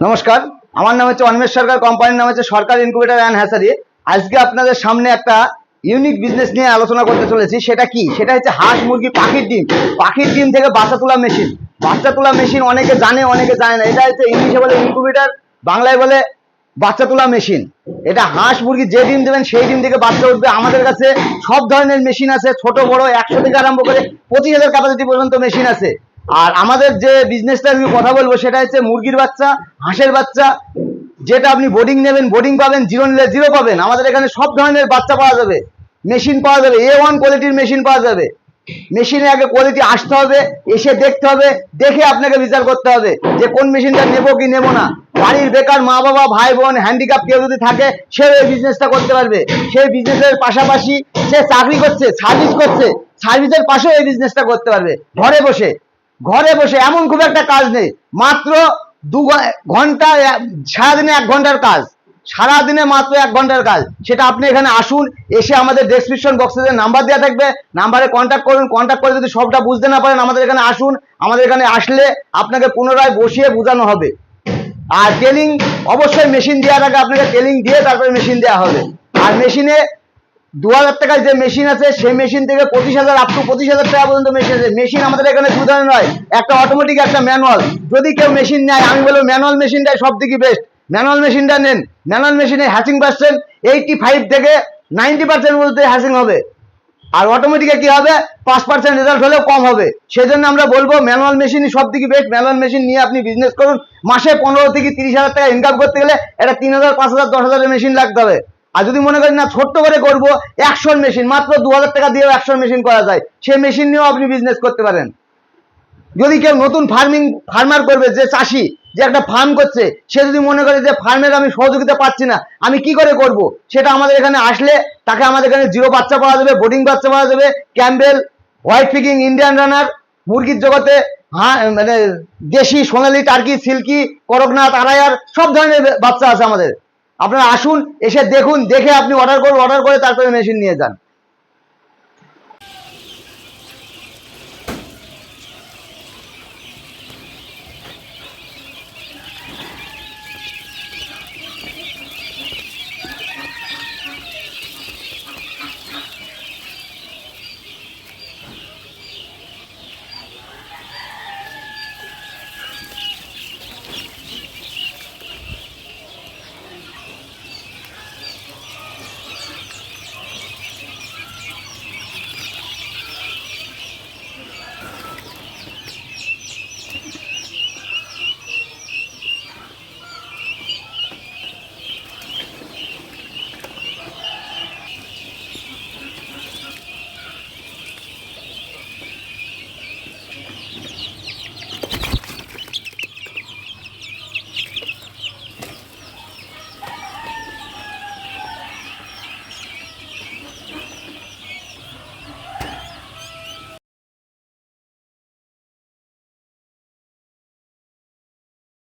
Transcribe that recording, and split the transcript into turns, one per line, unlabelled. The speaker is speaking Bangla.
নমস্কার, আমার নাম হচ্ছে অনিমেষ সরকার, কোম্পানির নাম হচ্ছে সরকার ইনকিউবেটর অ্যান্ড হ্যাচারি। আজকে আপনাদের সামনে একটা ইউনিক বিজনেস নিয়ে আলোচনা করতে চলেছি। সেটা কি? সেটা হচ্ছে হাঁস মুরগি পাখির ডিম। পাখির ডিম থেকে বাচ্চা তোলা মেশিন। বাচ্চা তোলা মেশিন অনেকে জানে, অনেকে জানে না। এটা হচ্ছে ইংলিশে বলে ইনকিউবেটর, বাংলায় বলে বাচ্চা তোলা মেশিন। এটা হাঁস মুরগি যে ডিম দেবেন সেই ডিম থেকে বাচ্চা উঠবে। আমাদের কাছে সব ধরনের মেশিন আছে, ছোট বড় 100 থেকে আরম্ভ করে 25,000 ক্যাপাসিটি পর্যন্ত মেশিন আছে। আর আমাদের যে বিজনেসটা আমি কথা বলবো সেটা হচ্ছে মুরগির বাচ্চা, হাঁসের বাচ্চা। যেটা আপনি বোর্ডিং নেবেন বোর্ডিং পাবেন, জিরো নিলে জিরো পাবেন। আমাদের এখানে সব ধরনের বাচ্চা পাওয়া যাবে, মেশিন পাওয়া যাবে, A1 কোয়ালিটির মেশিন পাওয়া যাবে। মেশিনে আগে কোয়ালিটি আসতে হবে, এসে দেখতে হবে, দেখে আপনাকে বিচার করতে হবে যে কোন মেশিনটা নেবো কি নেবো না। বাড়ির বেকার মা বাবা ভাই বোন হ্যান্ডিক্যাপ কেউ যদি থাকে, সে এই বিজনেসটা করতে পারবে। সেই বিজনেসের পাশাপাশি সে চাকরি করছে, সার্ভিস করছে, সার্ভিসের পাশেও এই বিজনেসটা করতে পারবে ঘরে বসে। ঘরে বসে এমন খুব একটা কাজ নেই, মাত্র 2 ঘন্টা, সারাদিনে 1 ঘন্টার কাজ, সারাদিনে মাত্র 1 ঘন্টার কাজ। সেটা আপনি এখানে আসুন, এসে আমাদের ডেসক্রিপশন বক্সে যে নাম্বার দেওয়া থাকবে, নাম্বারে কন্ট্যাক্ট করুন। কন্ট্যাক্ট করে যদি সবটা বুঝতে না পারেন, আমাদের এখানে আসুন। আমাদের এখানে আসলে আপনাকে পুনরায় বসিয়ে বোঝানো হবে। আর ট্রেনিং অবশ্যই মেশিন দেওয়ার আগে আপনাকে ট্রেনিং দিয়ে তারপরে মেশিন দেওয়া হবে। আর মেশিনে 2000 টাকায় যে মেশিন আছে সেই মেশিন থেকে 25,000 আপ টু 25,000 টাকা পর্যন্ত মেশিন আছে। মেশিন আমাদের এখানে 2 ধরনের হয়, একটা অটোমেটিক, একটা ম্যানুয়াল। যদি কেউ মেশিন নেয়, আমি বলবো ম্যানুয়াল মেশিনটাই সব থেকে বেস্ট। ম্যানুয়াল মেশিনটা নেন। ম্যানুয়াল মেশিনে হ্যাচিং পার্সেন্ট 85 থেকে 90% মধ্যে হ্যাচিং হবে। আর অটোমেটিকে কি হবে, 5% রেজাল্ট হলেও কম হবে। সেজন্য আমরা বলবো ম্যানুয়াল মেশিনই সব থেকে বেস্ট। ম্যানুয়াল মেশিন নিয়ে আপনি বিজনেস করুন। মাসে 15 থেকে 30,000 টাকা ইনকাম করতে গেলে এটা 3,000, 5,000, 10,000 এর মেশিন লাগতে হবে। আর যদি মনে করেন না ছোট্ট করে করবো, 100 মেশিন, মাত্র 2,000 টাকা দিয়েও 100 মেশিন করা যায়। সেই মেশিন নিয়েও আপনি বিজনেস করতে পারেন। যদি কেউ নতুন ফার্মার করবে, যে চাষি, যে একটা ফার্ম করছে, সে যদি মনে করে যে ফার্মের আমি সহযোগিতা পাচ্ছি না, আমি কি করে করব, সেটা আমাদের এখানে আসলে তাকে আমাদের এখানে জিরো বাচ্চা পাওয়া যাবে, বোর্ডিং বাচ্চা পাওয়া যাবে, Campbell, white Peking, Indian runner, মুরগির জগতে মানে দেশি, সোনালি, টার্কি, সিল্কি, করকনাথ, আড়াইয়ার সব ধরনের বাচ্চা আছে আমাদের। আপনারা আসুন, এসে দেখুন, দেখে আপনি অর্ডার করুন, অর্ডার করে তারপরে মেশিন নিয়ে যান।